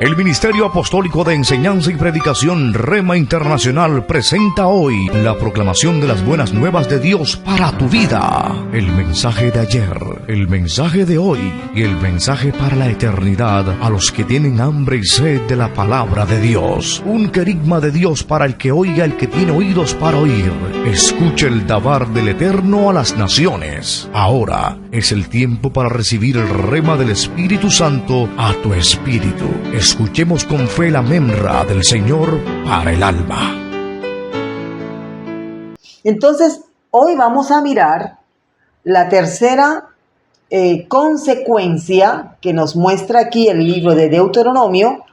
El Ministerio Apostólico de Enseñanza y Predicación Rema Internacional presenta hoy la proclamación de las buenas nuevas de Dios para tu vida. El mensaje de ayer, el mensaje de hoy y el mensaje para la eternidad a los que tienen hambre y sed de la palabra de Dios. Un querigma de Dios para el que oiga, el que tiene oídos para oír. Escuche el dabar del Eterno a las naciones. Ahora es el tiempo para recibir el rema del Espíritu Santo a tu espíritu. Escuchemos con fe la memra del Señor para el alma. Entonces, hoy vamos a mirar la tercera consecuencia que nos muestra aquí el libro de Deuteronomio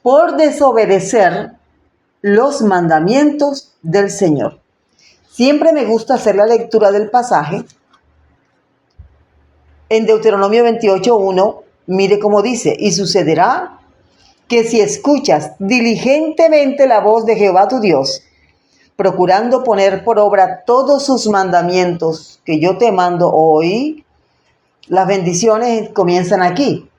por desobedecer los mandamientos del Señor. Siempre me gusta hacer la lectura del pasaje. En Deuteronomio 28:1, mire cómo dice: y sucederá que si escuchas diligentemente la voz de Jehová tu Dios, procurando poner por obra todos sus mandamientos que yo te mando hoy, las bendiciones comienzan aquí.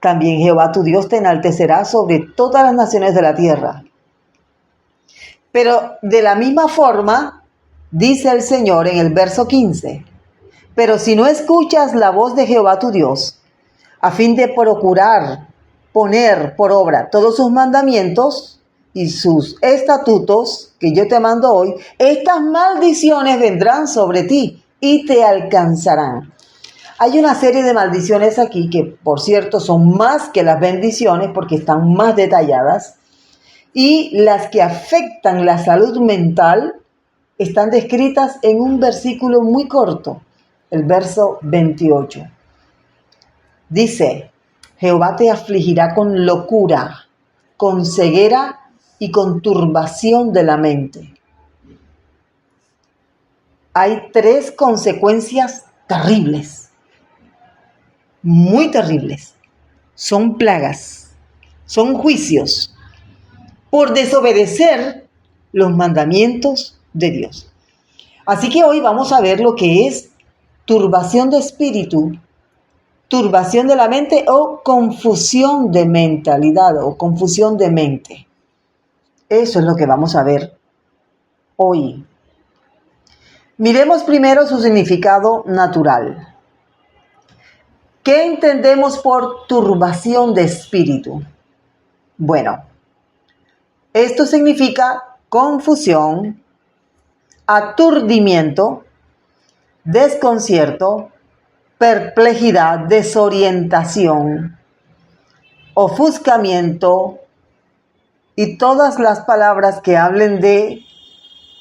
También Jehová tu Dios te enaltecerá sobre todas las naciones de la tierra. Pero de la misma forma, dice el Señor en el verso 15, pero si no escuchas la voz de Jehová tu Dios, a fin de procurar poner por obra todos sus mandamientos y sus estatutos que yo te mando hoy, estas maldiciones vendrán sobre ti y te alcanzarán. Hay una serie de maldiciones aquí que, por cierto, son más que las bendiciones porque están más detalladas, y las que afectan la salud mental están descritas en un versículo muy corto, el verso 28. Dice: Jehová te afligirá con locura, con ceguera y con turbación de la mente. Hay 3 consecuencias terribles, muy terribles. Son plagas, son juicios por desobedecer los mandamientos de Dios. Así que hoy vamos a ver lo que es turbación de espíritu, turbación de la mente o confusión de mentalidad o confusión de mente. Eso es lo que vamos a ver hoy. Miremos primero su significado natural. ¿Qué entendemos por turbación de espíritu? Bueno, esto significa confusión, aturdimiento, desconcierto, perplejidad, desorientación, ofuscamiento y todas las palabras que hablen de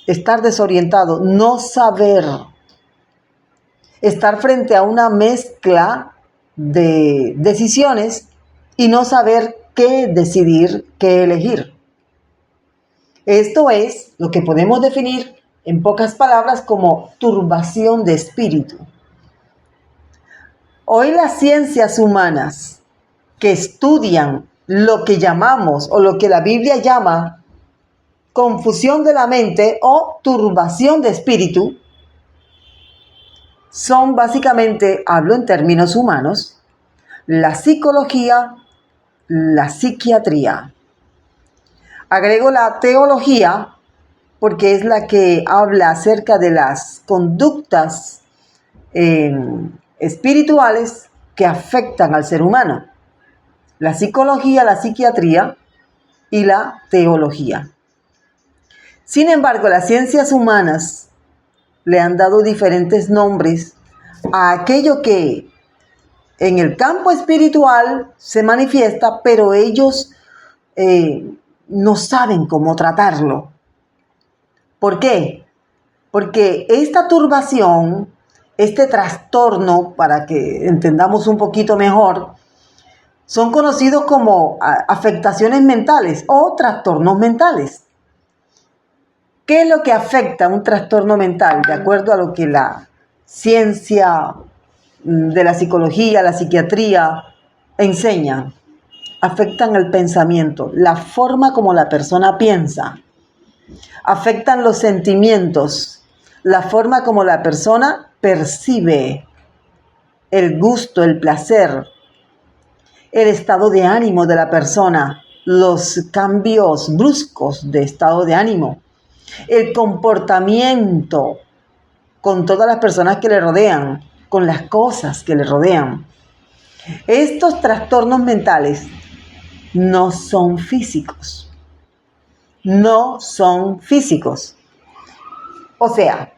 estar desorientado, no saber, estar frente a una mezcla de decisiones y no saber qué decidir, qué elegir. Esto es lo que podemos definir en pocas palabras como turbación de espíritu. Hoy las ciencias humanas que estudian lo que llamamos o lo que la Biblia llama confusión de la mente o turbación de espíritu son básicamente, hablo en términos humanos, la psicología, la psiquiatría. Agrego la teología porque es la que habla acerca de las conductas espirituales que afectan al ser humano. La psicología, la psiquiatría y la teología. Sin embargo, las ciencias humanas le han dado diferentes nombres a aquello que en el campo espiritual se manifiesta, pero ellos no saben cómo tratarlo. ¿Por qué? Porque esta turbación, este trastorno, para que entendamos un poquito mejor, son conocidos como afectaciones mentales o trastornos mentales. ¿Qué es lo que afecta un trastorno mental? De acuerdo a lo que la ciencia de la psicología, la psiquiatría enseña, afectan el pensamiento, la forma como la persona piensa. Afectan los sentimientos, la forma como la persona percibe el gusto, el placer. el estado de ánimo de la persona, los cambios bruscos de estado de ánimo, el comportamiento con todas las personas que le rodean, con las cosas que le rodean. Estos trastornos mentales no son físicos. No son físicos. O sea,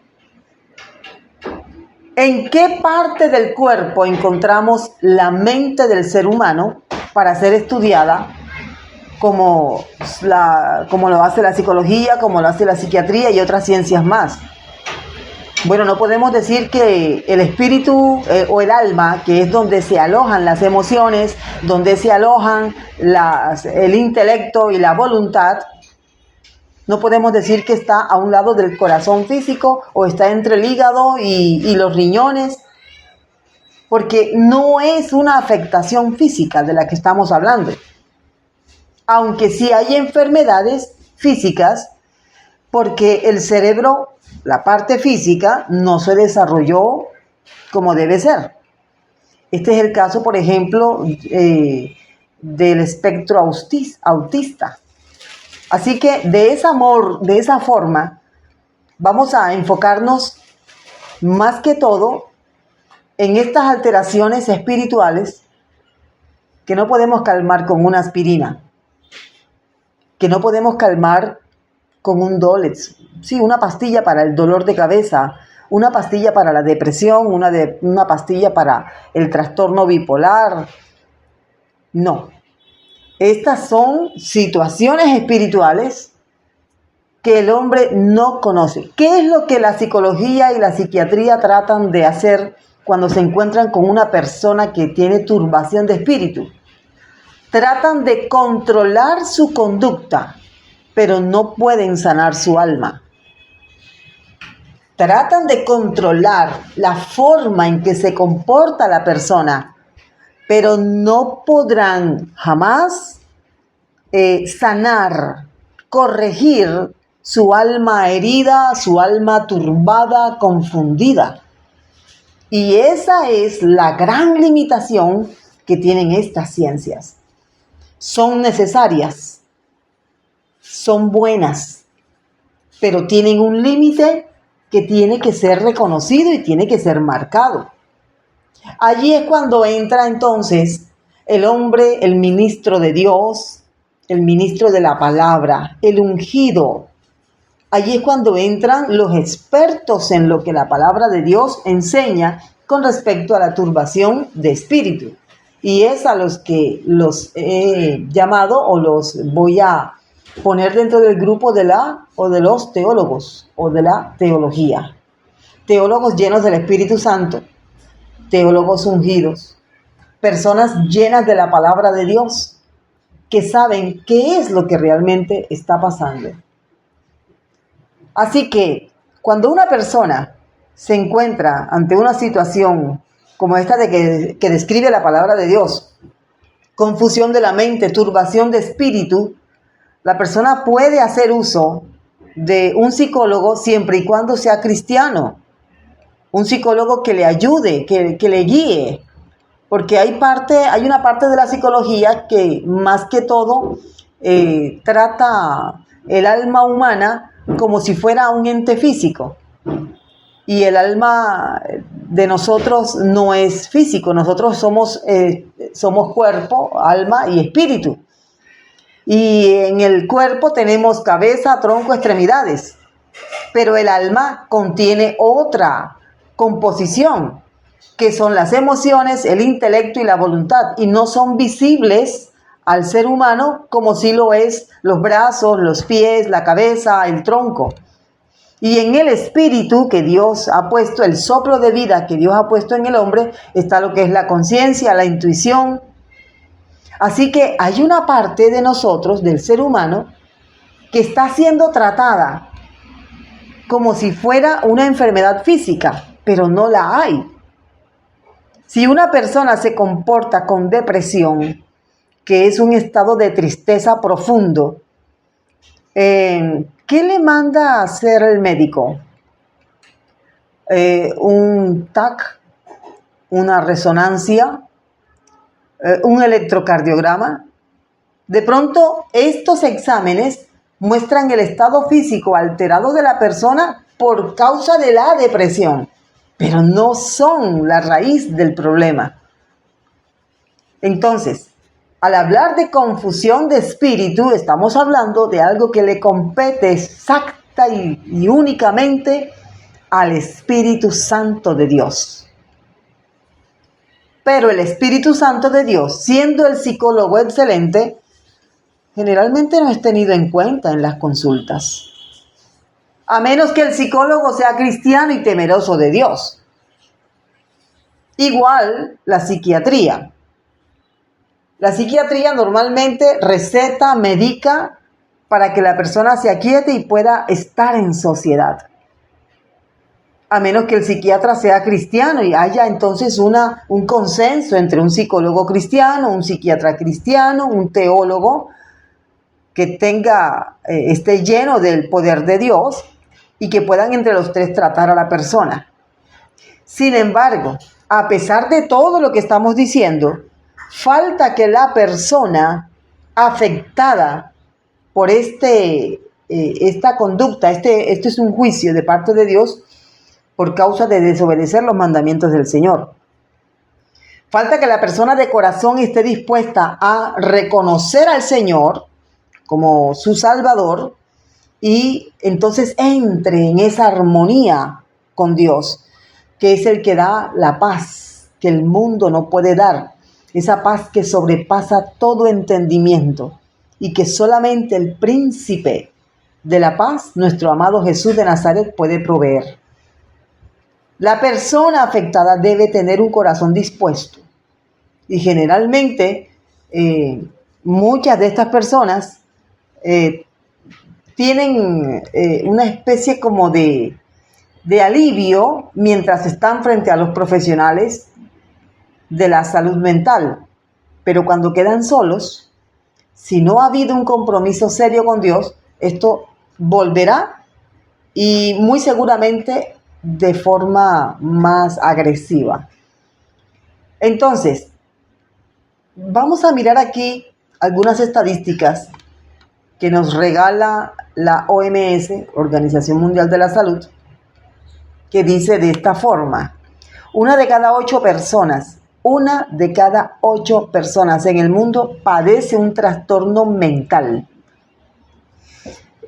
¿en qué parte del cuerpo encontramos la mente del ser humano para ser estudiada como lo hace la psicología, como lo hace la psiquiatría y otras ciencias más? Bueno, no podemos decir que el espíritu o el alma, que es donde se alojan las emociones, donde se alojan el intelecto y la voluntad, no podemos decir que está a un lado del corazón físico o está entre el hígado y los riñones, porque no es una afectación física de la que estamos hablando. Aunque sí hay enfermedades físicas, porque el cerebro, la parte física, no se desarrolló como debe ser. Este es el caso, por ejemplo, del espectro autista. Así que de esa forma vamos a enfocarnos más que todo en estas alteraciones espirituales que no podemos calmar con una aspirina, que no podemos calmar con un Dolex, sí, una pastilla para el dolor de cabeza, una pastilla para la depresión, una pastilla para el trastorno bipolar. No. Estas son situaciones espirituales que el hombre no conoce. ¿Qué es lo que la psicología y la psiquiatría tratan de hacer cuando se encuentran con una persona que tiene turbación de espíritu? Tratan de controlar su conducta, pero no pueden sanar su alma. Tratan de controlar la forma en que se comporta la persona, pero no podrán jamás sanar, corregir su alma herida, su alma turbada, confundida. Y esa es la gran limitación que tienen estas ciencias. Son necesarias, son buenas, pero tienen un límite que tiene que ser reconocido y tiene que ser marcado. Allí es cuando entra entonces el hombre, el ministro de Dios, el ministro de la palabra, el ungido. Allí es cuando entran los expertos en lo que la palabra de Dios enseña con respecto a la turbación de espíritu. Y es a los que los he llamado o los voy a poner dentro del grupo de los teólogos o de la teología. Teólogos llenos del Espíritu Santo, teólogos ungidos, personas llenas de la palabra de Dios, que saben qué es lo que realmente está pasando. Así que cuando una persona se encuentra ante una situación como esta que describe la palabra de Dios, confusión de la mente, turbación de espíritu, la persona puede hacer uso de un psicólogo siempre y cuando sea cristiano. Un psicólogo que le ayude, que le guíe, porque hay una parte de la psicología que más que todo trata el alma humana como si fuera un ente físico. Y el alma de nosotros no es físico, nosotros somos cuerpo, alma y espíritu. Y en el cuerpo tenemos cabeza, tronco, extremidades, pero el alma contiene otra composición, que son las emociones, el intelecto y la voluntad, y no son visibles al ser humano como sí lo es los brazos, los pies, la cabeza, el tronco. Y en el espíritu que Dios ha puesto, el soplo de vida que Dios ha puesto en el hombre, está lo que es la conciencia, la intuición. Así que hay una parte de nosotros, del ser humano, que está siendo tratada como si fuera una enfermedad física, pero no la hay. Si una persona se comporta con depresión, que es un estado de tristeza profundo, ¿qué le manda a hacer el médico? Un TAC, una resonancia, un electrocardiograma. De pronto, estos exámenes muestran el estado físico alterado de la persona por causa de la depresión, pero no son la raíz del problema. Entonces, al hablar de confusión de espíritu, estamos hablando de algo que le compete exacta y únicamente al Espíritu Santo de Dios. Pero el Espíritu Santo de Dios, siendo el psicólogo excelente, generalmente no es tenido en cuenta en las consultas. A menos que el psicólogo sea cristiano y temeroso de Dios. Igual la psiquiatría. La psiquiatría normalmente receta, medica para que la persona se aquiete y pueda estar en sociedad. A menos que el psiquiatra sea cristiano y haya entonces un consenso entre un psicólogo cristiano, un psiquiatra cristiano, un teólogo que esté lleno del poder de Dios y que puedan entre los tres tratar a la persona. Sin embargo, a pesar de todo lo que estamos diciendo, falta que la persona afectada por esta conducta, esto es un juicio de parte de Dios por causa de desobedecer los mandamientos del Señor. Falta que la persona de corazón esté dispuesta a reconocer al Señor como su Salvador y entonces entre en esa armonía con Dios, que es el que da la paz que el mundo no puede dar, esa paz que sobrepasa todo entendimiento y que solamente el príncipe de la paz, nuestro amado Jesús de Nazaret, puede proveer. La persona afectada debe tener un corazón dispuesto y generalmente muchas de estas personas tienen una especie como de alivio mientras están frente a los profesionales de la salud mental, pero cuando quedan solos, si no ha habido un compromiso serio con Dios, esto volverá y muy seguramente de forma más agresiva. Entonces, vamos a mirar aquí algunas estadísticas que nos regala la OMS, Organización Mundial de la Salud, que dice de esta forma: una de cada 8 personas en el mundo padece un trastorno mental.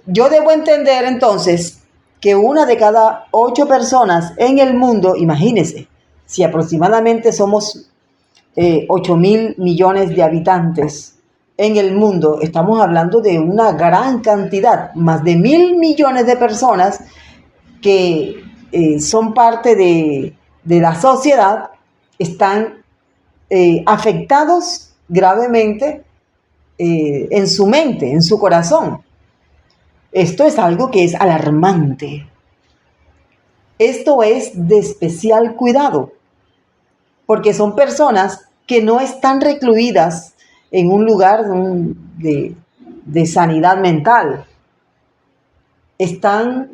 Yo debo entender entonces que una de cada 8 personas en el mundo, imagínense, si aproximadamente somos 8.000 millones de habitantes en el mundo, estamos hablando de una gran cantidad, más de 1.000 millones de personas que son parte de la sociedad, están afectados gravemente en su mente, en su corazón. Esto es algo que es alarmante. Esto es de especial cuidado, porque son personas que no están recluidas en un lugar de sanidad mental. Están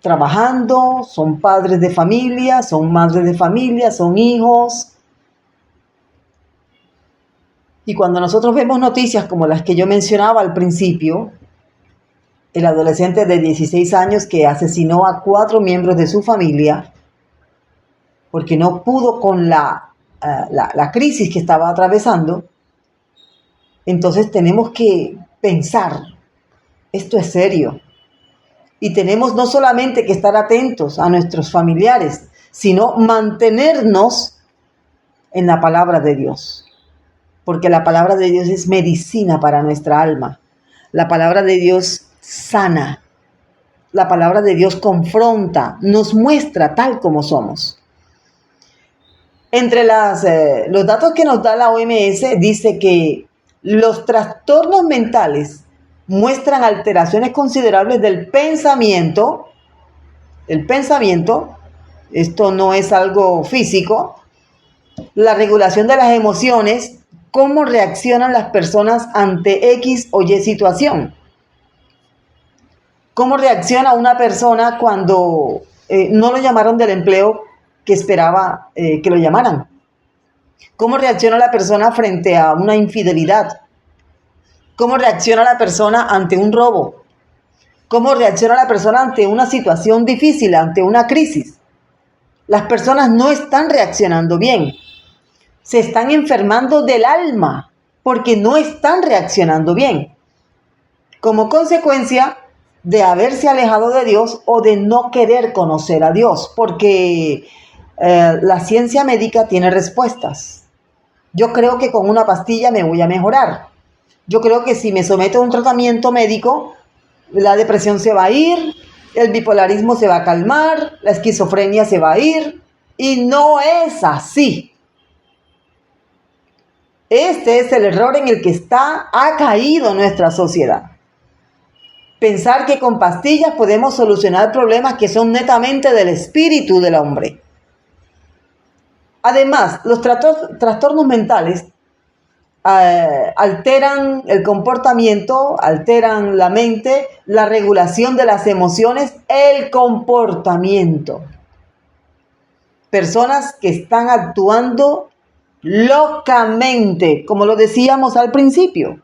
trabajando, son padres de familia, son madres de familia, son hijos. Y cuando nosotros vemos noticias como las que yo mencionaba al principio, el adolescente de 16 años que asesinó a 4 miembros de su familia porque no pudo con la crisis que estaba atravesando, entonces tenemos que pensar, esto es serio. Y tenemos no solamente que estar atentos a nuestros familiares, sino mantenernos en la palabra de Dios. Porque la palabra de Dios es medicina para nuestra alma. La palabra de Dios sana. La palabra de Dios confronta, nos muestra tal como somos. Entre los datos que nos da la OMS, dice que los trastornos mentales muestran alteraciones considerables del pensamiento. El pensamiento, esto no es algo físico. La regulación de las emociones, cómo reaccionan las personas ante X o Y situación. ¿Cómo reacciona una persona cuando no lo llamaron del empleo que esperaba que lo llamaran? ¿Cómo reacciona la persona frente a una infidelidad? ¿Cómo reacciona la persona ante un robo? ¿Cómo reacciona la persona ante una situación difícil, ante una crisis? Las personas no están reaccionando bien. Se están enfermando del alma porque no están reaccionando bien. Como consecuencia de haberse alejado de Dios o de no querer conocer a Dios, porque la ciencia médica tiene respuestas. Yo creo que con una pastilla me voy a mejorar. Yo creo que si me someto a un tratamiento médico, la depresión se va a ir, el bipolarismo se va a calmar, la esquizofrenia se va a ir, y no es así. Este es el error en el que ha caído nuestra sociedad. Pensar que con pastillas podemos solucionar problemas que son netamente del espíritu del hombre. Además, los trastornos mentales alteran el comportamiento, alteran la mente, la regulación de las emociones, el comportamiento. Personas que están actuando locamente, como lo decíamos al principio.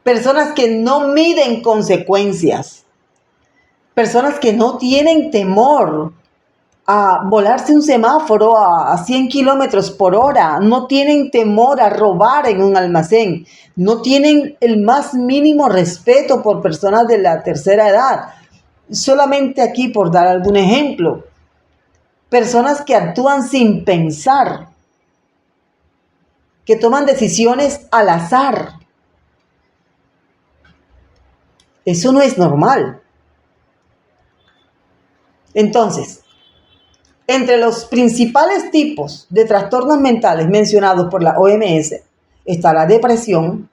Personas que no miden consecuencias. Personas que no tienen temor a volarse un semáforo a 100 kilómetros por hora. No tienen temor a robar en un almacén. No tienen el más mínimo respeto por personas de la tercera edad. Solamente aquí por dar algún ejemplo. Personas que actúan sin pensar. Que toman decisiones al azar. Eso no es normal. Entonces, entre los principales tipos de trastornos mentales mencionados por la OMS está la depresión,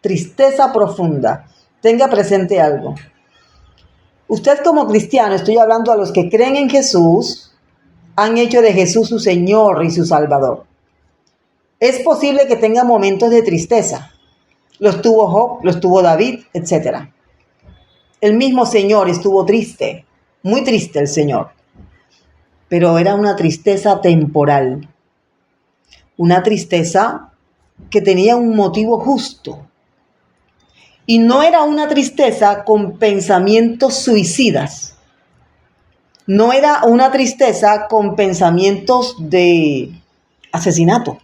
tristeza profunda. Tenga presente algo. Usted como cristiano, estoy hablando a los que creen en Jesús, han hecho de Jesús su Señor y su Salvador. Es posible que tenga momentos de tristeza. Los tuvo Job, los tuvo David, etc. El mismo Señor estuvo triste, muy triste el Señor. Pero era una tristeza temporal. Una tristeza que tenía un motivo justo. Y no era una tristeza con pensamientos suicidas. No era una tristeza con pensamientos de asesinato,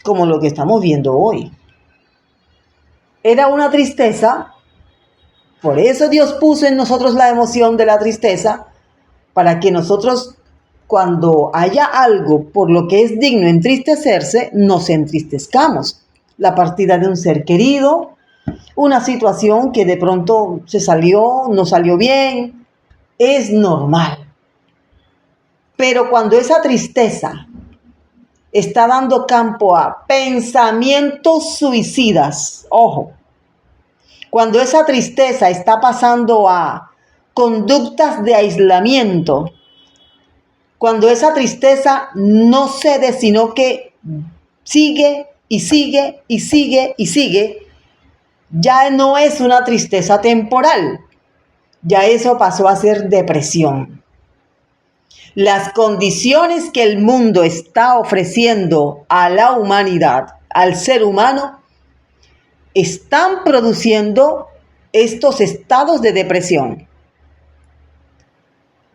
como lo que estamos viendo hoy. Era una tristeza, por eso Dios puso en nosotros la emoción de la tristeza, para que nosotros, cuando haya algo por lo que es digno entristecerse, nos entristezcamos. La partida de un ser querido, una situación que de pronto no salió bien, es normal. Pero cuando esa tristeza está dando campo a pensamientos suicidas, ojo, cuando esa tristeza está pasando a conductas de aislamiento, cuando esa tristeza no cede, sino que sigue y sigue y sigue y sigue, ya no es una tristeza temporal, ya eso pasó a ser depresión. Las condiciones que el mundo está ofreciendo a la humanidad, al ser humano, están produciendo estos estados de depresión.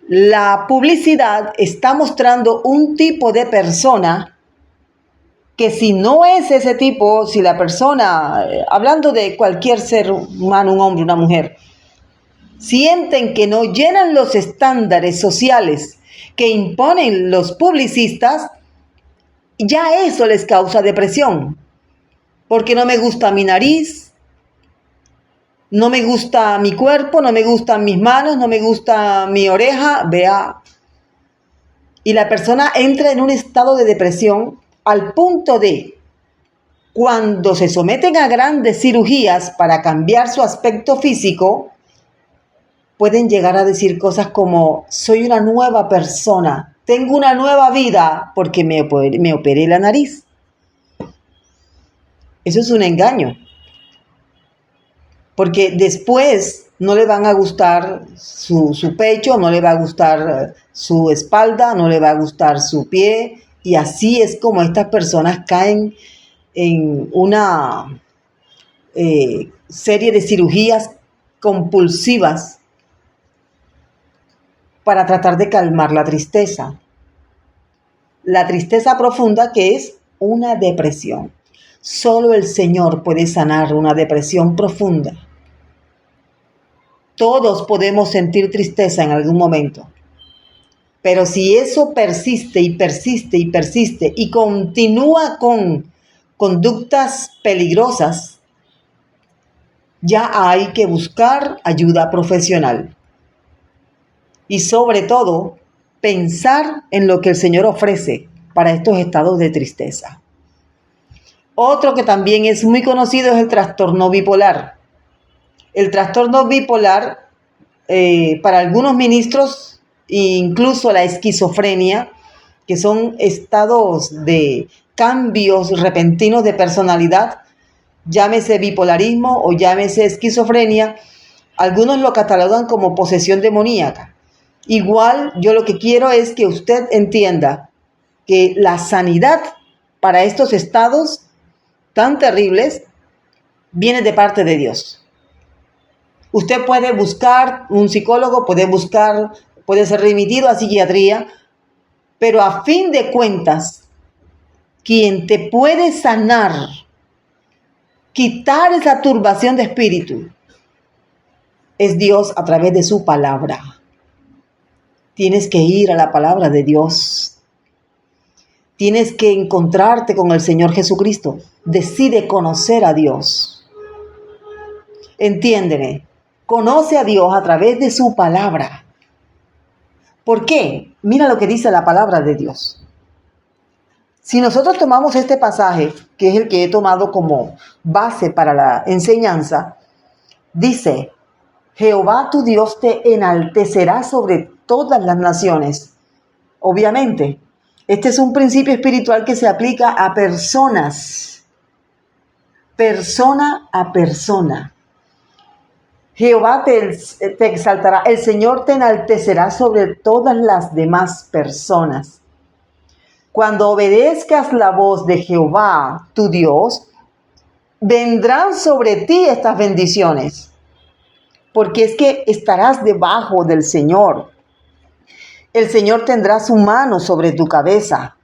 La publicidad está mostrando un tipo de persona que si no es ese tipo, si la persona, hablando de cualquier ser humano, un hombre, una mujer, sienten que no llenan los estándares sociales que imponen los publicistas, ya eso les causa depresión. Porque no me gusta mi nariz, no me gusta mi cuerpo, no me gustan mis manos, no me gusta mi oreja, vea. Y la persona entra en un estado de depresión al punto de, cuando se someten a grandes cirugías para cambiar su aspecto físico, pueden llegar a decir cosas como: soy una nueva persona, tengo una nueva vida porque me operé la nariz. Eso es un engaño. Porque después no le van a gustar su pecho, no le va a gustar su espalda, no le va a gustar su pie, Y así es como estas personas caen en una serie de cirugías compulsivas para tratar de calmar la tristeza. La tristeza profunda, que es una depresión. Solo el Señor puede sanar una depresión profunda. Todos podemos sentir tristeza en algún momento. Pero si eso persiste y persiste y persiste y continúa con conductas peligrosas, ya hay que buscar ayuda profesional. Y sobre todo, pensar en lo que el Señor ofrece para estos estados de tristeza. Otro que también es muy conocido es el trastorno bipolar. El trastorno bipolar, para algunos ministros, incluso la esquizofrenia, que son estados de cambios repentinos de personalidad, llámese bipolarismo o llámese esquizofrenia, algunos lo catalogan como posesión demoníaca. Igual, yo lo que quiero es que usted entienda que la sanidad para estos estados tan terribles viene de parte de Dios. Usted puede buscar un psicólogo, puede ser remitido a psiquiatría, pero a fin de cuentas, quien te puede sanar, quitar esa turbación de espíritu, es Dios a través de su palabra. Tienes que ir a la palabra de Dios. Tienes que encontrarte con el Señor Jesucristo. Decide conocer a Dios. Entiéndeme, conoce a Dios a través de su palabra. ¿Por qué? Mira lo que dice la palabra de Dios. Si nosotros tomamos este pasaje, que es el que he tomado como base para la enseñanza, dice: Jehová tu Dios te enaltecerá sobre todas las naciones. Obviamente, este es un principio espiritual que se aplica a personas, persona a persona. Jehová te exaltará, el Señor te enaltecerá sobre todas las demás personas. Cuando obedezcas la voz de Jehová, tu Dios, vendrán sobre ti estas bendiciones, porque es que estarás debajo del Señor. El Señor tendrá su mano sobre tu cabeza.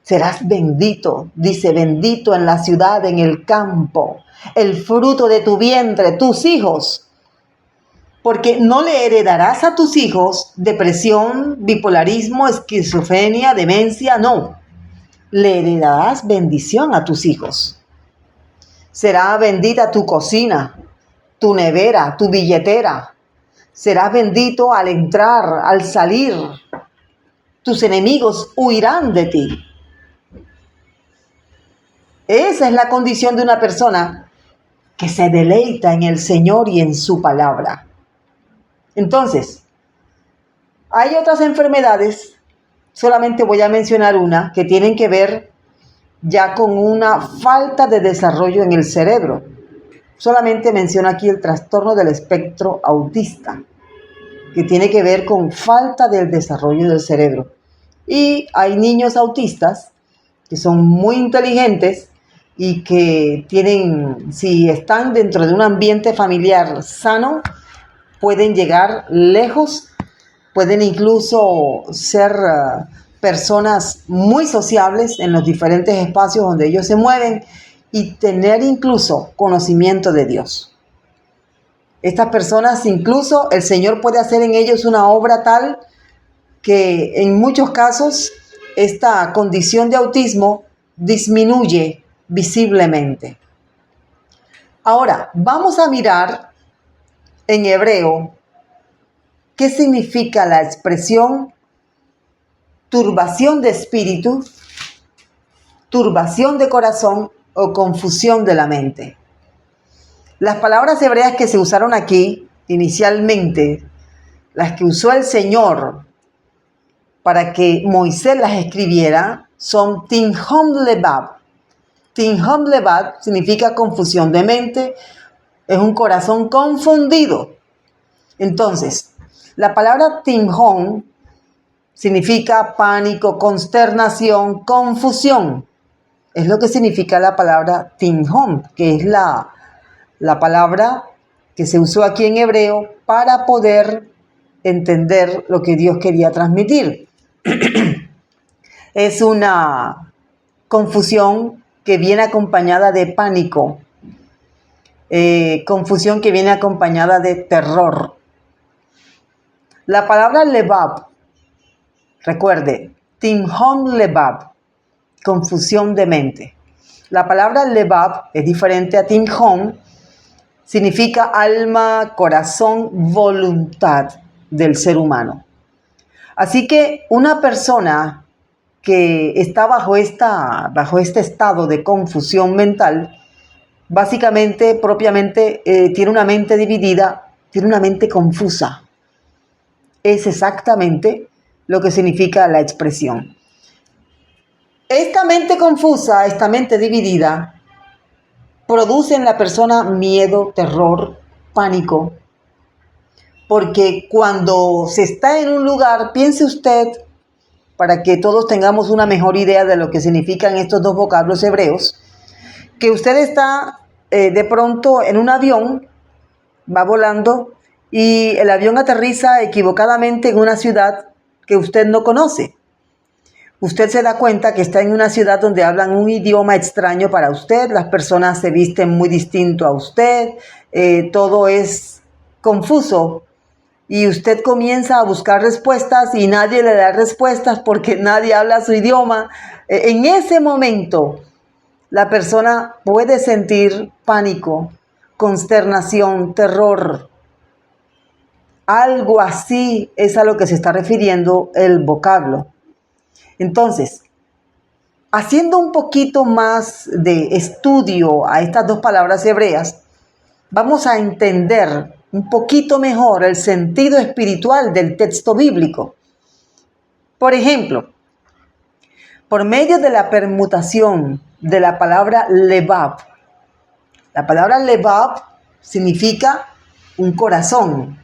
Serás bendito, dice, bendito en la ciudad, en el campo, el fruto de tu vientre, tus hijos. Porque no le heredarás a tus hijos depresión, bipolarismo, esquizofrenia, demencia, no. Le heredarás bendición a tus hijos. Será bendita tu cocina, tu nevera, tu billetera. Serás bendito al entrar, al salir. Tus enemigos huirán de ti. Esa es la condición de una persona que se deleita en el Señor y en su palabra. Entonces, hay otras enfermedades, solamente voy a mencionar una, que tienen que ver ya con una falta de desarrollo en el cerebro. Solamente menciono aquí el trastorno del espectro autista, que tiene que ver con falta del desarrollo del cerebro. Y hay niños autistas que son muy inteligentes y que tienen, si están dentro de un ambiente familiar sano, pueden llegar lejos, pueden incluso ser personas muy sociables en los diferentes espacios donde ellos se mueven y tener incluso conocimiento de Dios. Estas personas, incluso el Señor puede hacer en ellos una obra tal que en muchos casos esta condición de autismo disminuye visiblemente. Ahora, vamos a mirar en hebreo qué significa la expresión turbación de espíritu, turbación de corazón o confusión de la mente. Las palabras hebreas que se usaron aquí inicialmente, las que usó el Señor para que Moisés las escribiera, son tinhom lebab. Tinhom lebab significa confusión de mente, es un corazón confundido. Entonces, la palabra tinhom significa pánico, consternación, confusión. Es lo que significa la palabra tinhom, que es la palabra que se usó aquí en hebreo para poder entender lo que Dios quería transmitir. Es una confusión que viene acompañada de pánico, confusión que viene acompañada de terror. La palabra lebab, recuerde, tinhom lebab, confusión de mente. La palabra lebab es diferente a tinhom, significa alma, corazón, voluntad del ser humano. Así que una persona que está bajo este estado de confusión mental, básicamente, propiamente, tiene una mente dividida, tiene una mente confusa. Es exactamente lo que significa la expresión. Esta mente confusa, esta mente dividida, produce en la persona miedo, terror, pánico. Porque cuando se está en un lugar, piense usted, para que todos tengamos una mejor idea de lo que significan estos dos vocablos hebreos, que usted está de pronto en un avión, va volando, y el avión aterriza equivocadamente en una ciudad que usted no conoce. Usted se da cuenta que está en una ciudad donde hablan un idioma extraño para usted, las personas se visten muy distinto a usted, todo es confuso y usted comienza a buscar respuestas y nadie le da respuestas porque nadie habla su idioma. En ese momento la persona puede sentir pánico, consternación, terror. Algo así es a lo que se está refiriendo el vocablo. Entonces, haciendo un poquito más de estudio a estas dos palabras hebreas, vamos a entender un poquito mejor el sentido espiritual del texto bíblico. Por ejemplo, por medio de la permutación de la palabra lebab. La palabra lebab significa un corazón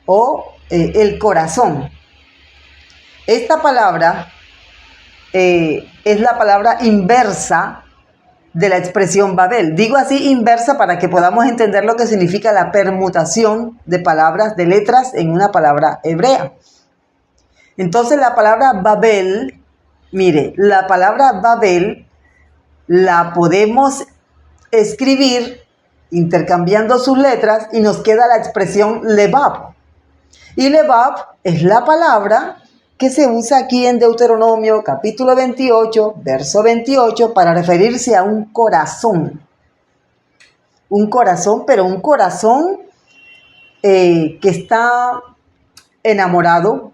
o el corazón. Esta palabra es la palabra inversa de la expresión Babel. Digo así inversa para que podamos entender lo que significa la permutación de palabras, de letras en una palabra hebrea. Entonces la palabra Babel, mire, la palabra Babel la podemos escribir intercambiando sus letras y nos queda la expresión lebab. Y lebab es la palabra que se usa aquí en Deuteronomio capítulo 28, verso 28, para referirse a un corazón. Un corazón, pero un corazón que está enamorado,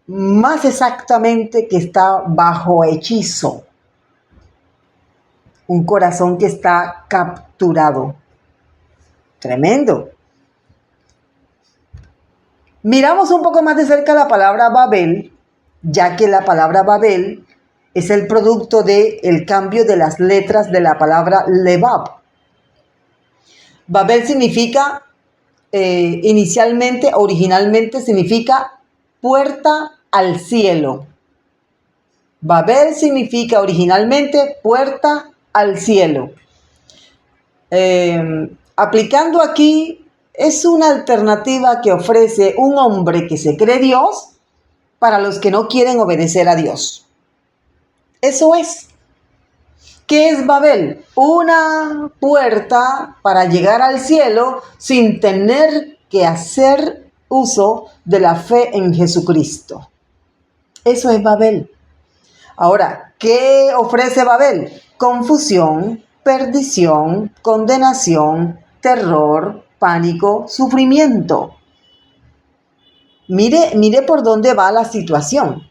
más exactamente que está bajo hechizo. Un corazón que está capturado. Tremendo. Miramos un poco más de cerca la palabra Babel, ya que la palabra Babel es el producto del cambio de las letras de la palabra lebab. Babel significa, originalmente significa puerta al cielo. Babel significa originalmente puerta al cielo. Aplicando aquí, es una alternativa que ofrece un hombre que se cree Dios para los que no quieren obedecer a Dios. Eso es. ¿Qué es Babel? Una puerta para llegar al cielo sin tener que hacer uso de la fe en Jesucristo. Eso es Babel. Ahora, ¿qué ofrece Babel? Confusión, perdición, condenación, terror, pánico, sufrimiento. Mire por dónde va la situación.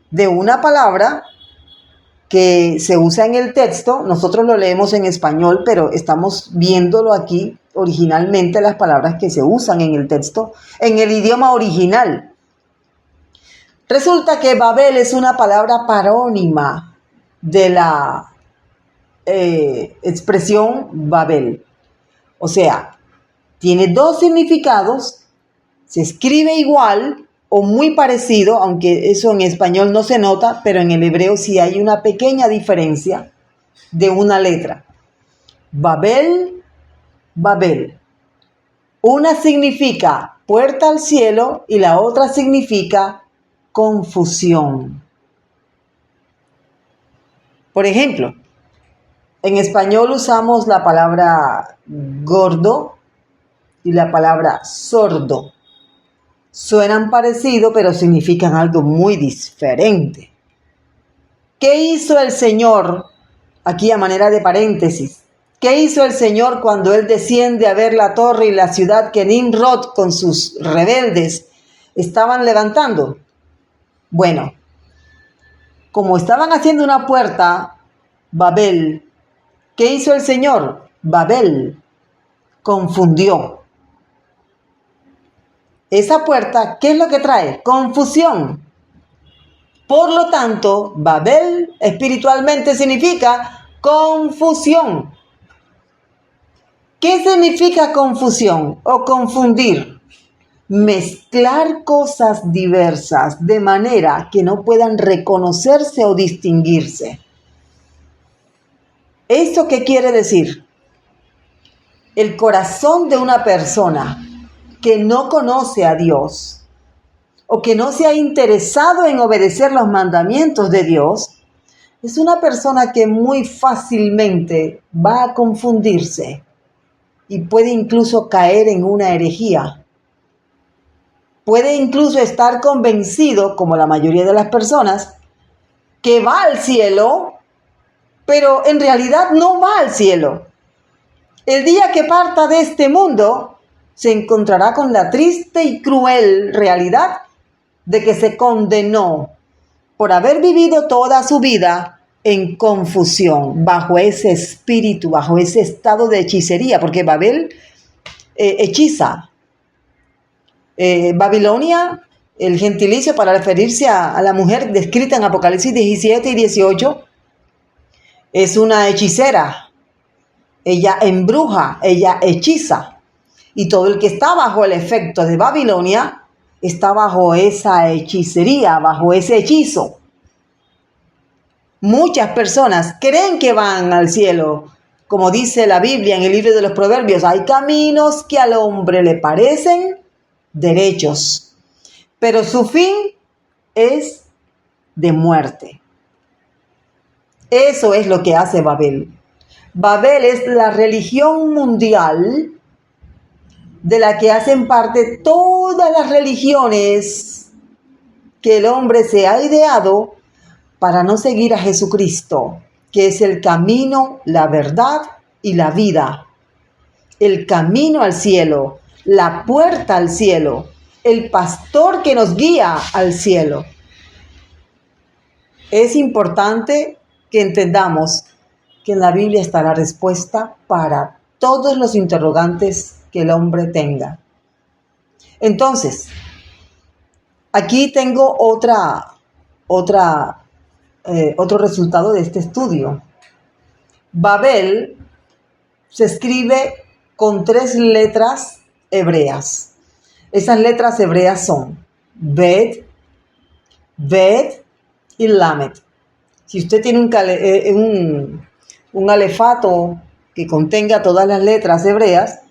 De una palabra que se usa en el texto, nosotros lo leemos en español, pero estamos viéndolo aquí originalmente, las palabras que se usan en el texto, en el idioma original. Resulta que Babel es una palabra parónima de la expresión Babel. O sea, tiene dos significados, se escribe igual, o muy parecido, aunque eso en español no se nota, pero en el hebreo sí hay una pequeña diferencia de una letra. Babel, Babel. Una significa puerta al cielo y la otra significa confusión. Por ejemplo, en español usamos la palabra gordo y la palabra sordo. Suenan parecido, pero significan algo muy diferente. ¿Qué hizo el Señor? Aquí a manera de paréntesis. ¿Qué hizo el Señor cuando Él desciende a ver la torre y la ciudad que Nimrod con sus rebeldes estaban levantando? Bueno, como estaban haciendo una puerta, Babel, ¿qué hizo el Señor? Babel confundió. Esa puerta, ¿qué es lo que trae? Confusión. Por lo tanto, Babel espiritualmente significa confusión. ¿Qué significa confusión o confundir? Mezclar cosas diversas de manera que no puedan reconocerse o distinguirse. ¿Esto qué quiere decir? El corazón de una persona que no conoce a Dios o que no se ha interesado en obedecer los mandamientos de Dios, es una persona que muy fácilmente va a confundirse y puede incluso caer en una herejía. Puede incluso estar convencido, como la mayoría de las personas, que va al cielo, pero en realidad no va al cielo. El día que parta de este mundo, se encontrará con la triste y cruel realidad de que se condenó por haber vivido toda su vida en confusión, bajo ese espíritu, bajo ese estado de hechicería, porque Babel hechiza. Babilonia, el gentilicio para referirse a la mujer descrita en Apocalipsis 17 y 18, es una hechicera. Ella embruja, ella hechiza. Y todo el que está bajo el efecto de Babilonia está bajo esa hechicería, bajo ese hechizo. Muchas personas creen que van al cielo. Como dice la Biblia en el libro de los Proverbios, hay caminos que al hombre le parecen derechos, pero su fin es de muerte. Eso es lo que hace Babel. Babel es la religión mundial de la que hacen parte todas las religiones que el hombre se ha ideado para no seguir a Jesucristo, que es el camino, la verdad y la vida. El camino al cielo, la puerta al cielo, el pastor que nos guía al cielo. Es importante que entendamos que en la Biblia está la respuesta para todos los interrogantes que el hombre tenga. Entonces, aquí tengo otro resultado de este estudio. Babel se escribe con 3 letras hebreas. Esas letras hebreas son Bet, Bet y Lamed. Si usted tiene un alefato que contenga todas las letras hebreas,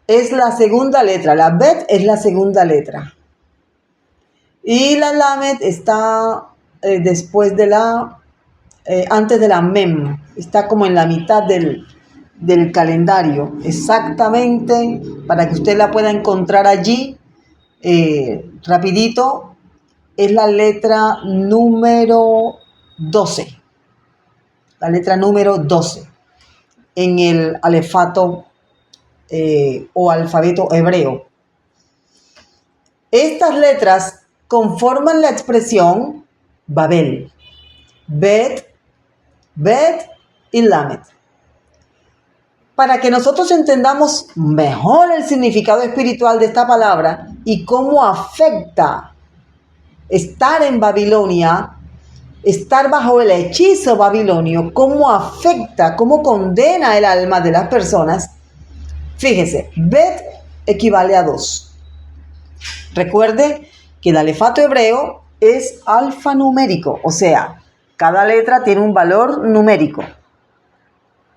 es la segunda letra. La Bet es la segunda letra. Y la Lamed está después de antes de la Mem. Está como en la mitad del calendario. Exactamente, para que usted la pueda encontrar allí, rapidito, es la letra número 12. La letra número 12 en el alefato o alfabeto hebreo. Estas letras conforman la expresión Babel, Bet, Bet y Lamed. Para que nosotros entendamos mejor el significado espiritual de esta palabra y cómo afecta estar en Babilonia, estar bajo el hechizo babilonio, cómo afecta, cómo condena el alma de las personas. Fíjese, Bet equivale a 2. Recuerde que el alefato hebreo es alfanumérico, o sea, cada letra tiene un valor numérico.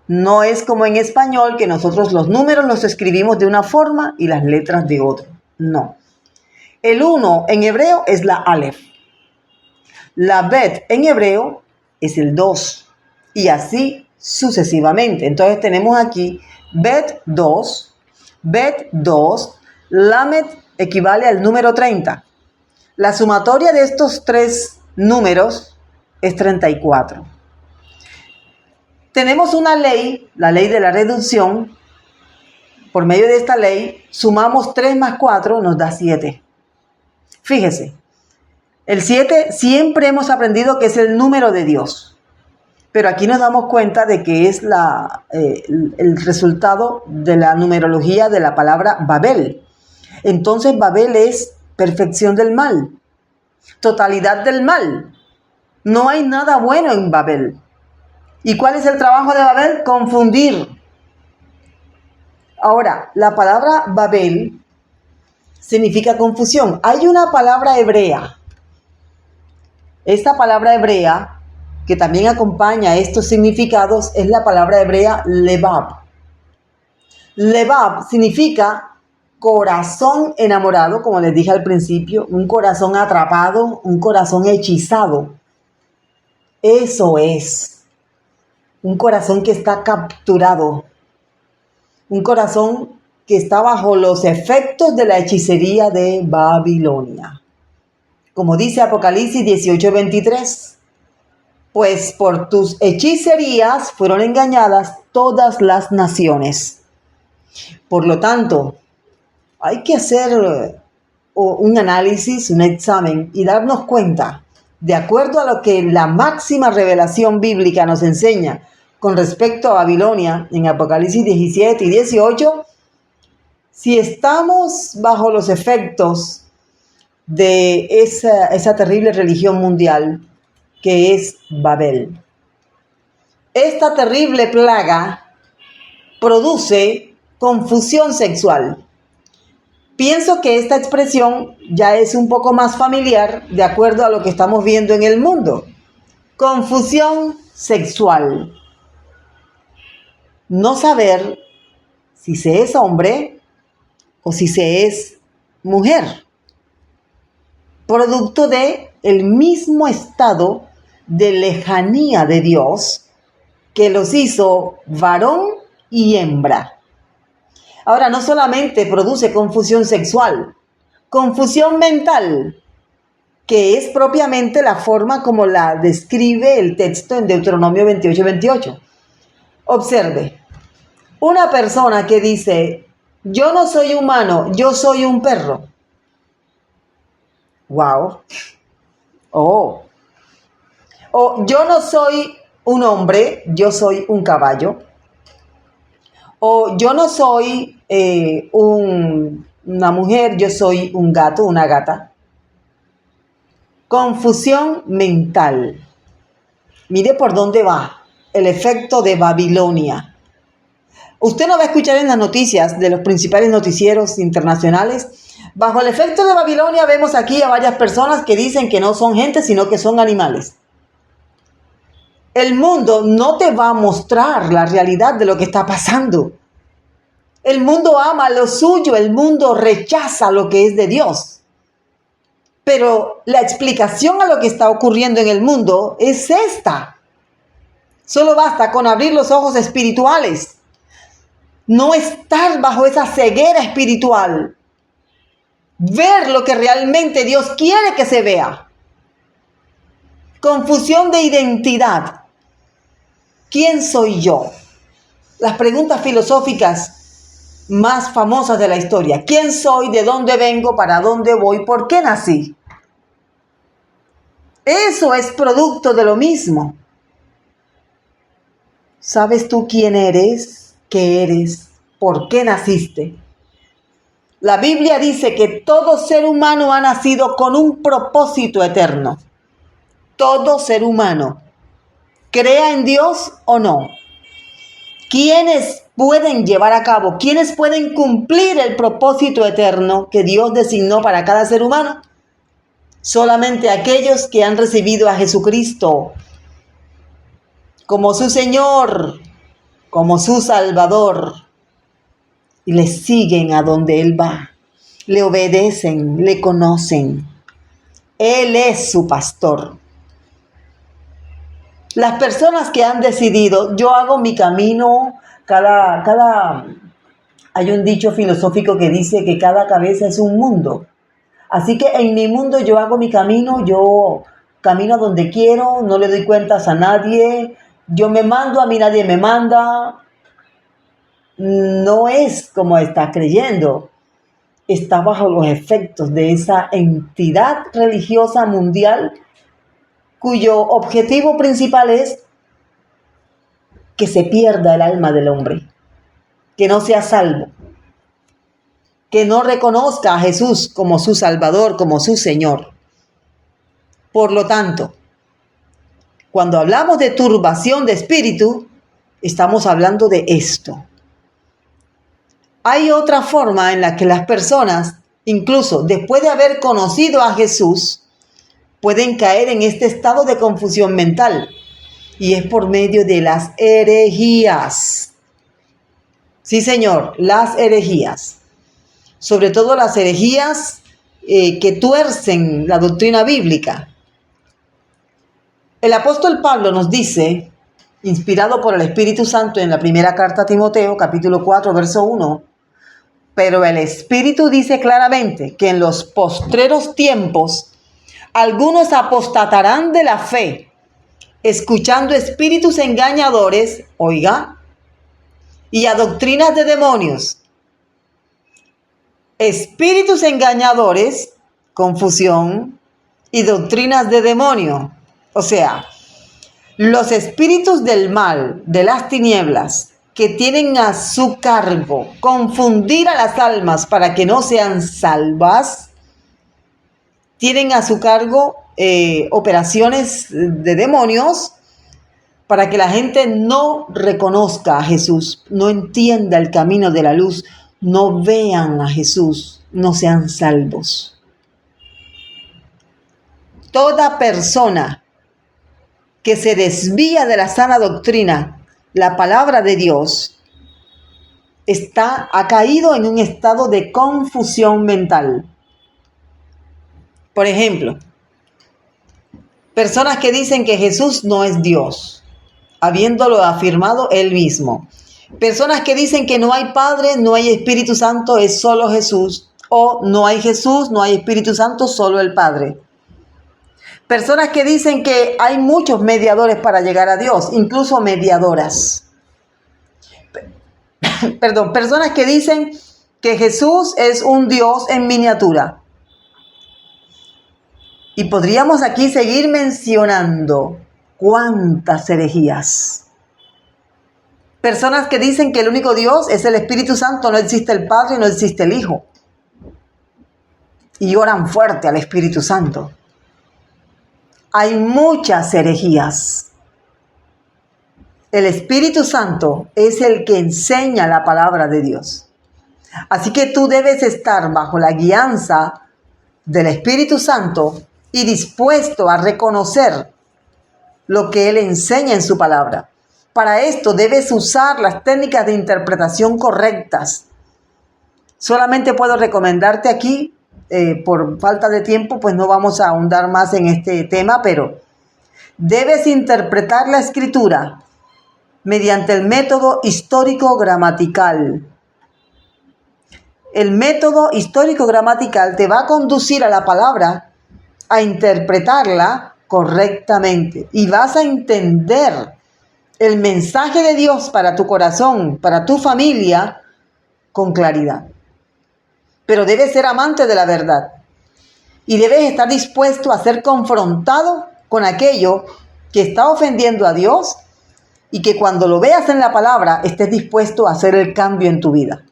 No es como en español, que nosotros los números los escribimos de una forma y las letras de otra. No. El 1 en hebreo es la Aleph. La Bet en hebreo es el 2. Y así sucesivamente. Entonces tenemos aquí Bet 2, Lamet equivale al número 30. La sumatoria de estos tres números es 34. Tenemos una ley, la ley de la reducción. Por medio de esta ley, sumamos 3 más 4, nos da 7. Fíjese, el 7 siempre hemos aprendido que es el número de Dios. Pero aquí nos damos cuenta de que es el resultado de la numerología de la palabra Babel. Entonces Babel es perfección del mal, totalidad del mal. No hay nada bueno en Babel. ¿Y cuál es el trabajo de Babel? Confundir. Ahora, la palabra Babel significa confusión. Hay una palabra hebrea. Esta palabra hebrea, que también acompaña estos significados, es la palabra hebrea Lebab. Lebab significa corazón enamorado, como les dije al principio, un corazón atrapado, un corazón hechizado. Eso es. Un corazón que está capturado. Un corazón que está bajo los efectos de la hechicería de Babilonia. Como dice Apocalipsis 18:23. Pues por tus hechicerías fueron engañadas todas las naciones. Por lo tanto, hay que hacer un análisis, un examen y darnos cuenta, de acuerdo a lo que la máxima revelación bíblica nos enseña con respecto a Babilonia en Apocalipsis 17 y 18, si estamos bajo los efectos de esa terrible religión mundial que es Babel. Esta terrible plaga produce confusión sexual. Pienso que esta expresión ya es un poco más familiar de acuerdo a lo que estamos viendo en el mundo. Confusión sexual. No saber si se es hombre o si se es mujer. Producto de el mismo estado de lejanía de Dios que los hizo varón y hembra. Ahora, no solamente produce confusión sexual, confusión mental, que es propiamente la forma como la describe el texto en Deuteronomio 28:28. Observe, una persona que dice, yo no soy humano, yo soy un perro. Wow. Oh. O yo no soy un hombre, yo soy un caballo. O yo no soy una mujer, yo soy un gato, una gata. Confusión mental. Mire por dónde va el efecto de Babilonia. Usted no va a escuchar en las noticias de los principales noticieros internacionales. Bajo el efecto de Babilonia vemos aquí a varias personas que dicen que no son gente, sino que son animales. El mundo no te va a mostrar la realidad de lo que está pasando. El mundo ama lo suyo, el mundo rechaza lo que es de Dios. Pero la explicación a lo que está ocurriendo en el mundo es esta. Solo basta con abrir los ojos espirituales. No estar bajo esa ceguera espiritual. Ver lo que realmente Dios quiere que se vea. Confusión de identidad. ¿Quién soy yo? Las preguntas filosóficas más famosas de la historia. ¿Quién soy? ¿De dónde vengo? ¿Para dónde voy? ¿Por qué nací? Eso es producto de lo mismo. ¿Sabes tú quién eres? ¿Qué eres? ¿Por qué naciste? La Biblia dice que todo ser humano ha nacido con un propósito eterno. Todo ser humano. ¿Crea en Dios o no? ¿Quiénes pueden llevar a cabo? ¿Quiénes pueden cumplir el propósito eterno que Dios designó para cada ser humano? Solamente aquellos que han recibido a Jesucristo como su Señor, como su Salvador, y le siguen a donde Él va, le obedecen, le conocen. Él es su pastor. Las personas que han decidido, yo hago mi camino, hay un dicho filosófico que dice que cada cabeza es un mundo. Así que en mi mundo yo hago mi camino, yo camino a donde quiero, no le doy cuentas a nadie, yo me mando, a mí nadie me manda. No es como está creyendo. Está bajo los efectos de esa entidad religiosa mundial cuyo objetivo principal es que se pierda el alma del hombre, que no sea salvo, que no reconozca a Jesús como su Salvador, como su Señor. Por lo tanto, cuando hablamos de turbación de espíritu, estamos hablando de esto. Hay otra forma en la que las personas, incluso después de haber conocido a Jesús, pueden caer en este estado de confusión mental, y es por medio de las herejías. Sí, señor, las herejías. Sobre todo las herejías que tuercen la doctrina bíblica. El apóstol Pablo nos dice, inspirado por el Espíritu Santo en la primera carta a Timoteo, capítulo 4, verso 1, pero el Espíritu dice claramente que en los postreros tiempos algunos apostatarán de la fe, escuchando espíritus engañadores, oiga, y a doctrinas de demonios. Espíritus engañadores, confusión, y doctrinas de demonio. O sea, los espíritus del mal, de las tinieblas, que tienen a su cargo confundir a las almas para que no sean salvas, tienen a su cargo operaciones de demonios para que la gente no reconozca a Jesús, no entienda el camino de la luz, no vean a Jesús, no sean salvos. Toda persona que se desvía de la sana doctrina, la palabra de Dios, ha caído en un estado de confusión mental. Por ejemplo, personas que dicen que Jesús no es Dios, habiéndolo afirmado Él mismo. Personas que dicen que no hay Padre, no hay Espíritu Santo, es solo Jesús. O no hay Jesús, no hay Espíritu Santo, solo el Padre. Personas que dicen que hay muchos mediadores para llegar a Dios, incluso mediadoras. Personas que dicen que Jesús es un Dios en miniatura. Y podríamos aquí seguir mencionando cuántas herejías. Personas que dicen que el único Dios es el Espíritu Santo, no existe el Padre, no existe el Hijo. Y oran fuerte al Espíritu Santo. Hay muchas herejías. El Espíritu Santo es el que enseña la palabra de Dios. Así que tú debes estar bajo la guianza del Espíritu Santo y dispuesto a reconocer lo que Él enseña en su palabra. Para esto debes usar las técnicas de interpretación correctas. Solamente puedo recomendarte aquí, por falta de tiempo, pues no vamos a ahondar más en este tema, pero debes interpretar la Escritura mediante el método histórico-gramatical. El método histórico-gramatical te va a conducir a la palabra a interpretarla correctamente y vas a entender el mensaje de Dios para tu corazón, para tu familia, con claridad. Pero debes ser amante de la verdad y debes estar dispuesto a ser confrontado con aquello que está ofendiendo a Dios y que cuando lo veas en la palabra estés dispuesto a hacer el cambio en tu vida.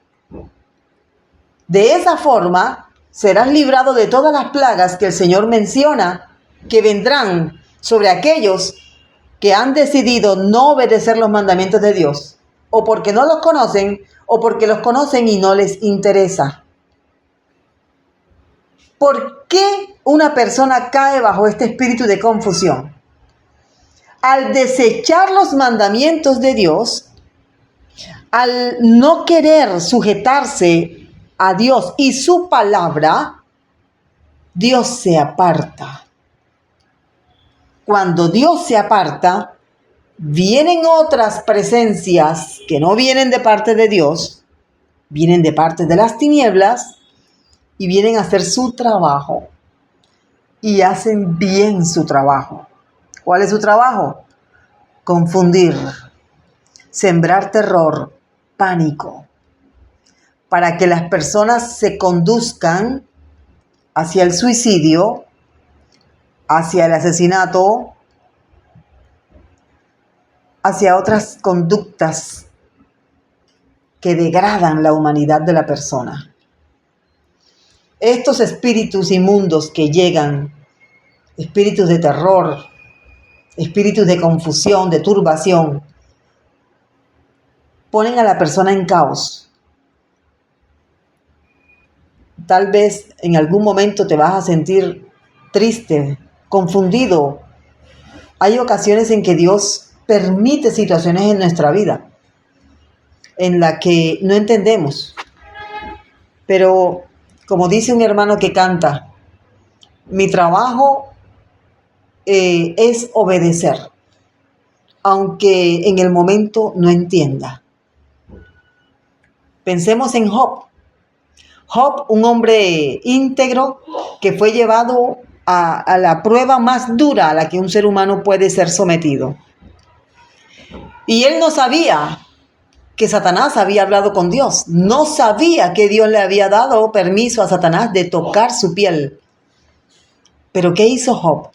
De esa forma serás librado de todas las plagas que el Señor menciona que vendrán sobre aquellos que han decidido no obedecer los mandamientos de Dios, o porque no los conocen, o porque los conocen y no les interesa. ¿Por qué una persona cae bajo este espíritu de confusión? Al desechar los mandamientos de Dios, al no querer sujetarse a Dios y su palabra, Dios se aparta. Cuando Dios se aparta, vienen otras presencias que no vienen de parte de Dios, vienen de parte de las tinieblas y vienen a hacer su trabajo. Y hacen bien su trabajo. ¿Cuál es su trabajo? Confundir, sembrar terror, pánico, para que las personas se conduzcan hacia el suicidio, hacia el asesinato, hacia otras conductas que degradan la humanidad de la persona. Estos espíritus inmundos que llegan, espíritus de terror, espíritus de confusión, de turbación, ponen a la persona en caos. Tal vez en algún momento te vas a sentir triste, confundido. Hay ocasiones en que Dios permite situaciones en nuestra vida en la que no entendemos. Pero como dice un hermano que canta, mi trabajo es obedecer, aunque en el momento no entienda. Pensemos en Job. Job, un hombre íntegro que fue llevado a la prueba más dura a la que un ser humano puede ser sometido. Y él no sabía que Satanás había hablado con Dios. No sabía que Dios le había dado permiso a Satanás de tocar su piel. ¿Pero qué hizo Job?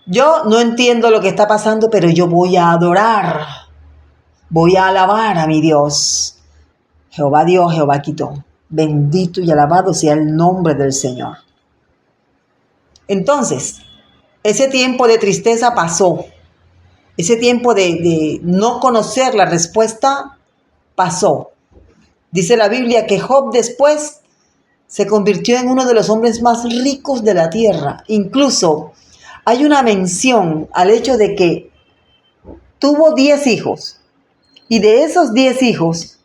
Yo no entiendo lo que está pasando, pero yo voy a adorar. Voy a alabar a mi Dios. Jehová dio, Jehová quitó. Bendito y alabado sea el nombre del Señor. Entonces, ese tiempo de tristeza pasó. Ese tiempo de no conocer la respuesta pasó. Dice la Biblia que Job después se convirtió en uno de los hombres más ricos de la tierra. Incluso hay una mención al hecho de que tuvo 10 hijos. Y de esos 10 hijos,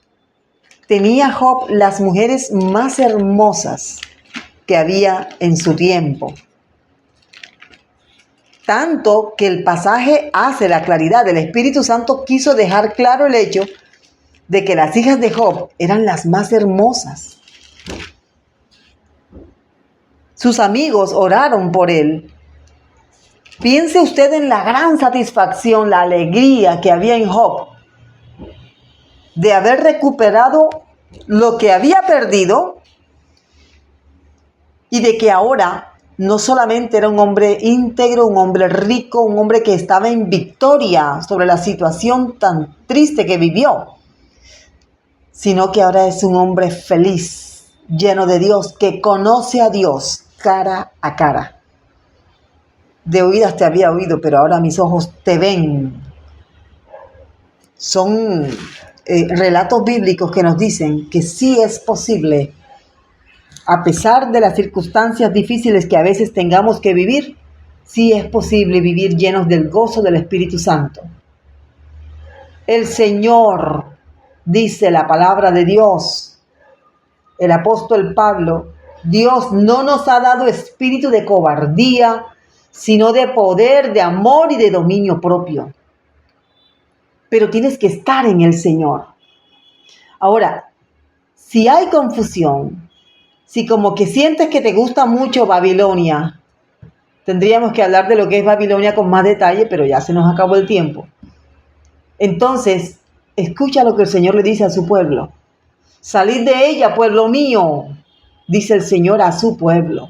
tenía Job las mujeres más hermosas que había en su tiempo. Tanto que el pasaje hace la claridad. El Espíritu Santo quiso dejar claro el hecho de que las hijas de Job eran las más hermosas. Sus amigos oraron por él. Piense usted en la gran satisfacción, la alegría que había en Job de haber recuperado lo que había perdido y de que ahora no solamente era un hombre íntegro, un hombre rico, un hombre que estaba en victoria sobre la situación tan triste que vivió, sino que ahora es un hombre feliz, lleno de Dios, que conoce a Dios cara a cara. De oídas te había oído, pero ahora mis ojos te ven. Son relatos bíblicos que nos dicen que sí es posible, a pesar de las circunstancias difíciles que a veces tengamos que vivir, sí es posible vivir llenos del gozo del Espíritu Santo. El Señor, dice la palabra de Dios, el apóstol Pablo, Dios no nos ha dado espíritu de cobardía, sino de poder, de amor y de dominio propio. Pero tienes que estar en el Señor. Ahora, si hay confusión, si como que sientes que te gusta mucho Babilonia, tendríamos que hablar de lo que es Babilonia con más detalle, pero ya se nos acabó el tiempo. Entonces, escucha lo que el Señor le dice a su pueblo. Salid de ella, pueblo mío, dice el Señor a su pueblo,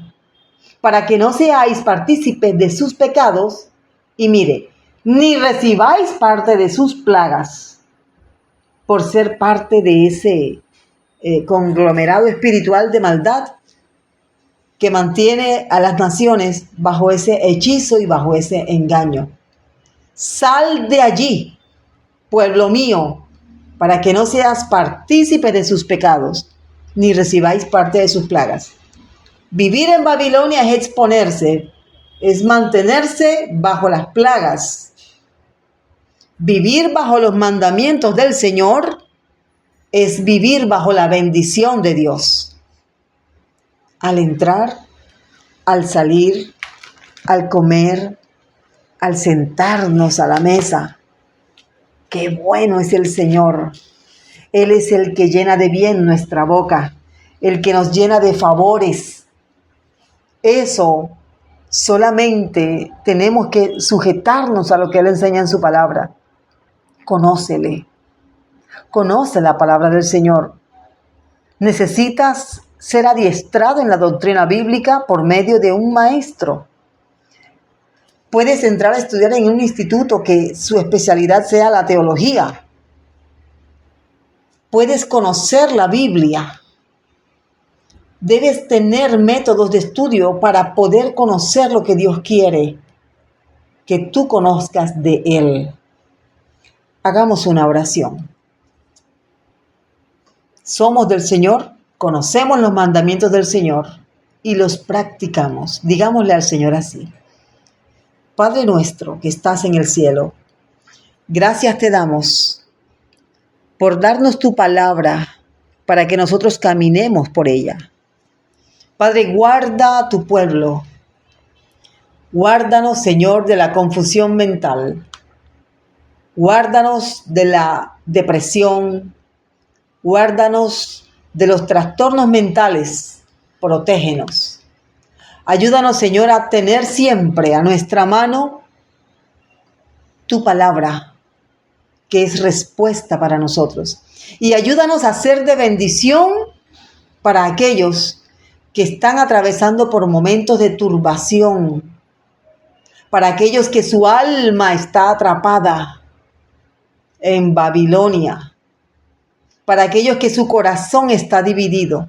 para que no seáis partícipes de sus pecados, y mire, ni recibáis parte de sus plagas, por ser parte de ese conglomerado espiritual de maldad que mantiene a las naciones bajo ese hechizo y bajo ese engaño. Sal de allí, pueblo mío, para que no seas partícipe de sus pecados, ni recibáis parte de sus plagas. Vivir en Babilonia es exponerse, es mantenerse bajo las plagas. Vivir bajo los mandamientos del Señor es vivir bajo la bendición de Dios. Al entrar, al salir, al comer, al sentarnos a la mesa. ¡Qué bueno es el Señor! Él es el que llena de bien nuestra boca, el que nos llena de favores. Eso solamente tenemos que sujetarnos a lo que Él enseña en su palabra. Conócele. Conoce la palabra del Señor. Necesitas ser adiestrado en la doctrina bíblica por medio de un maestro. Puedes entrar a estudiar en un instituto que su especialidad sea la teología. Puedes conocer la Biblia. Debes tener métodos de estudio para poder conocer lo que Dios quiere que tú conozcas de Él. Hagamos una oración. Somos del Señor, conocemos los mandamientos del Señor y los practicamos. Digámosle al Señor así: Padre nuestro que estás en el cielo, gracias te damos por darnos tu palabra para que nosotros caminemos por ella. Padre, guarda a tu pueblo. Guárdanos, Señor, de la confusión mental. Guárdanos de la depresión. Guárdanos de los trastornos mentales. Protégenos. Ayúdanos, Señor, a tener siempre a nuestra mano tu palabra, que es respuesta para nosotros. Y ayúdanos a ser de bendición para aquellos que están atravesando por momentos de turbación, para aquellos que su alma está atrapada en Babilonia, para aquellos que su corazón está dividido,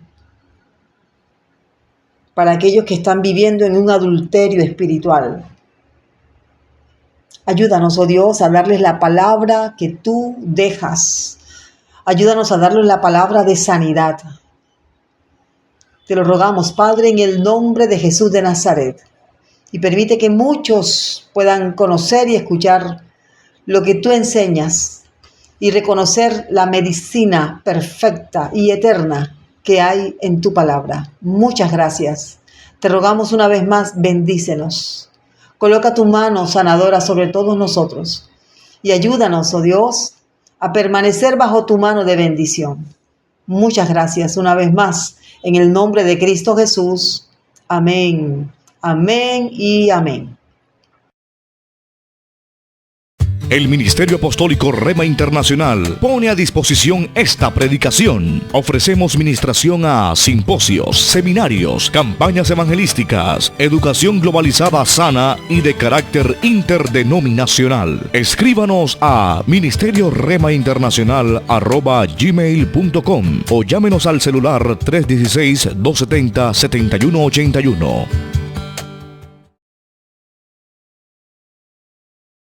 para aquellos que están viviendo en un adulterio espiritual. Ayúdanos, oh Dios, a darles la palabra que tú dejas. Ayúdanos a darles la palabra de sanidad. Te lo rogamos, Padre, en el nombre de Jesús de Nazaret. Y permite que muchos puedan conocer y escuchar lo que tú enseñas y reconocer la medicina perfecta y eterna que hay en tu palabra. Muchas gracias. Te rogamos una vez más, bendícenos. Coloca tu mano sanadora sobre todos nosotros y ayúdanos, oh Dios, a permanecer bajo tu mano de bendición. Muchas gracias una vez más. En el nombre de Cristo Jesús. Amén. Amén y amén. El Ministerio Apostólico Rema Internacional pone a disposición esta predicación. Ofrecemos ministración a simposios, seminarios, campañas evangelísticas, educación globalizada sana y de carácter interdenominacional. Escríbanos a ministerioremainternacional@gmail.com o llámenos al celular 316-270-7181.